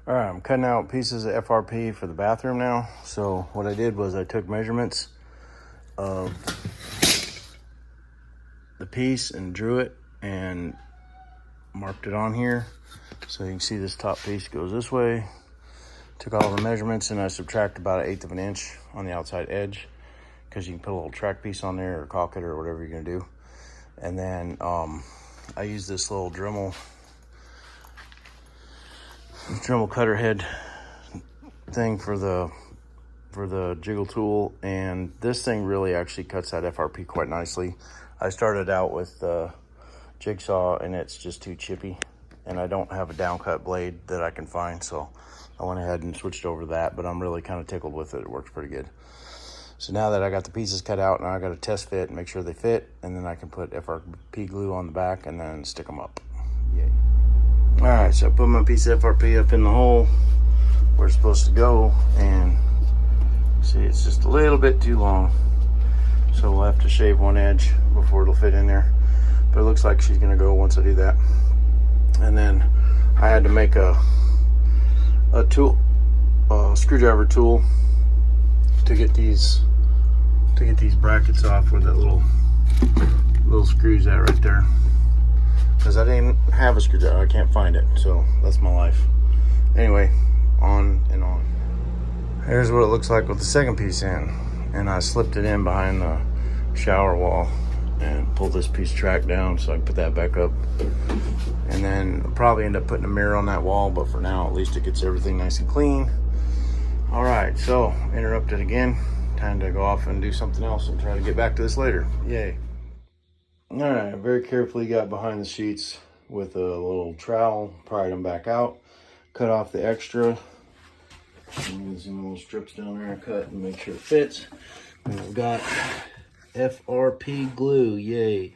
All right, I'm cutting out pieces of FRP for the bathroom now. So what I did was I took measurements of the piece and drew it and marked it on here. So you can see this top piece goes this way. Took all the measurements and I subtracted about 1/8 of an inch on the outside edge because you can put a little track piece on there or caulk it or whatever you're gonna do. And then I use this little Dremel cutter head thing for the jiggle tool, and this thing really actually cuts that FRP quite nicely. I started out with the jigsaw and it's just too chippy, and I don't have a downcut blade that I can find, so I went ahead and switched over to that, but I'm really kind of tickled with it. It works pretty good. So now that I got the pieces cut out, now I got to test fit and make sure they fit, and then I can put FRP glue on the back and then stick them up. Yay. All right, so I put my piece of FRP up in the hole where it's supposed to go, and see, it's just a little bit too long, so we'll have to shave one edge before it'll fit in there, but it looks like she's gonna go once I do that. And then I had to make a screwdriver tool to get these brackets off where that little screws at right there, because I didn't have a screwdriver. I can't find it, so that's my life. Anyway, on and on. Here's what it looks like with the second piece in, and I slipped it in behind the shower wall and pulled this piece of track down so I can put that back up. And then I'll probably end up putting a mirror on that wall, but for now at least it gets everything nice and clean. All right, so interrupted again. Time to go off and do something else and try to get back to this later. Yay. All right, very carefully got behind the sheets with a little trowel, pried them back out, cut off the extra. And some little strips down there, cut and make sure it fits. And I've got FRP glue, yay.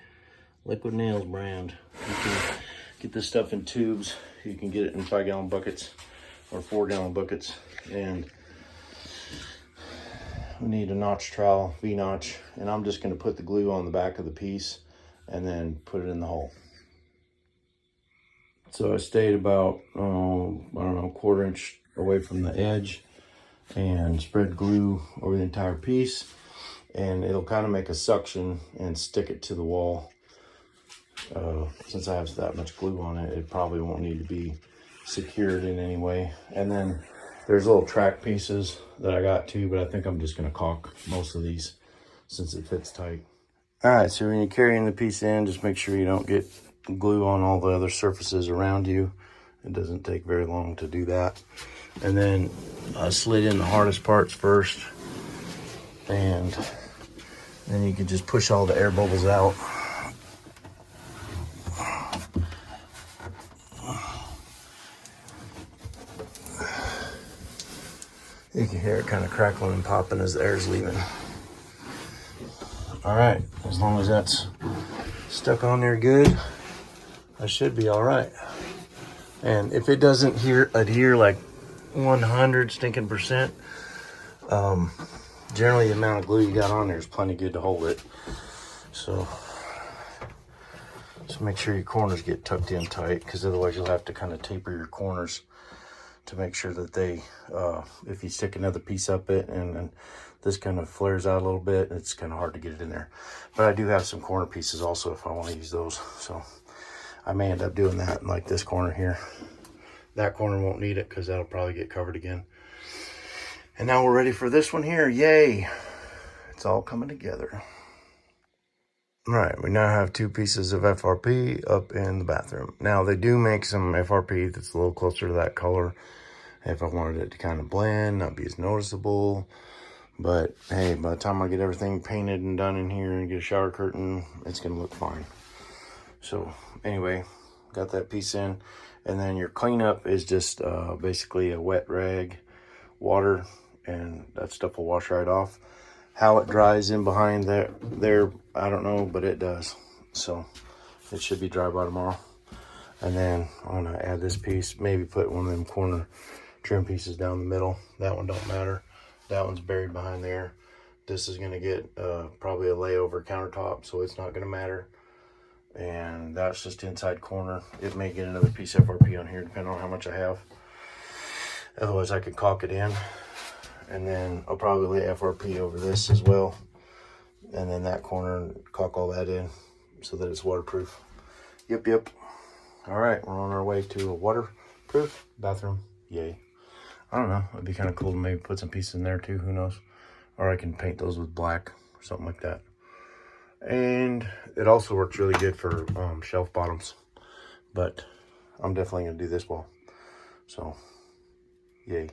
Liquid Nails brand. You can get this stuff in tubes. You can get it in 5-gallon buckets or 4-gallon buckets. And we need a notch trowel, V-notch, and I'm just gonna put the glue on the back of the piece and then put it in the hole. So I stayed about, I don't know, 1/4 inch away from the edge and spread glue over the entire piece, and it'll kind of make a suction and stick it to the wall. Since I have that much glue on it, it probably won't need to be secured in any way. And then there's little track pieces that I got too, but I think I'm just gonna caulk most of these since it fits tight. All right, so when you're carrying the piece in, just make sure you don't get glue on all the other surfaces around you. It doesn't take very long to do that. And then I slid in the hardest parts first, and then you can just push all the air bubbles out. You can hear it kind of crackling and popping as the air's leaving. All right, as long as that's stuck on there good, I should be all right. And if it doesn't adhere like 100 stinking percent, generally the amount of glue you got on there is plenty good to hold it. So make sure your corners get tucked in tight, because otherwise you'll have to kind of taper your corners to make sure that they, if you stick another piece up it and this kind of flares out a little bit, it's kind of hard to get it in there. But I do have some corner pieces also if I want to use those. So I may end up doing that, like this corner here. That corner won't need it because that'll probably get covered again. And now we're ready for this one here. Yay! It's all coming together. All right, we now have 2 pieces of FRP up in the bathroom. Now they do make some FRP that's a little closer to that color if I wanted it to kind of blend, not be as noticeable. But hey, by the time I get everything painted and done in here and get a shower curtain, it's gonna look fine. So anyway, got that piece in. And then your cleanup is just basically a wet rag, water, and that stuff will wash right off. How it dries in behind there, I don't know, but it does. So it should be dry by tomorrow. And then I'm gonna add this piece, maybe put one of them corner trim pieces down the middle. That one don't matter. That one's buried behind there. This is gonna get probably a layover countertop, so it's not gonna matter. And that's just inside corner. It may get another piece of FRP on here depending on how much I have. Otherwise I could caulk it in, and then I'll probably lay FRP over this as well, and then that corner, and caulk all that in so that it's waterproof. Yep. All right, we're on our way to a waterproof bathroom. Yay. I don't know, it'd be kind of cool to maybe put some pieces in there too, who knows. Or I can paint those with black or something like that. And it also works really good for shelf bottoms, but I'm definitely gonna do this wall. So, yay.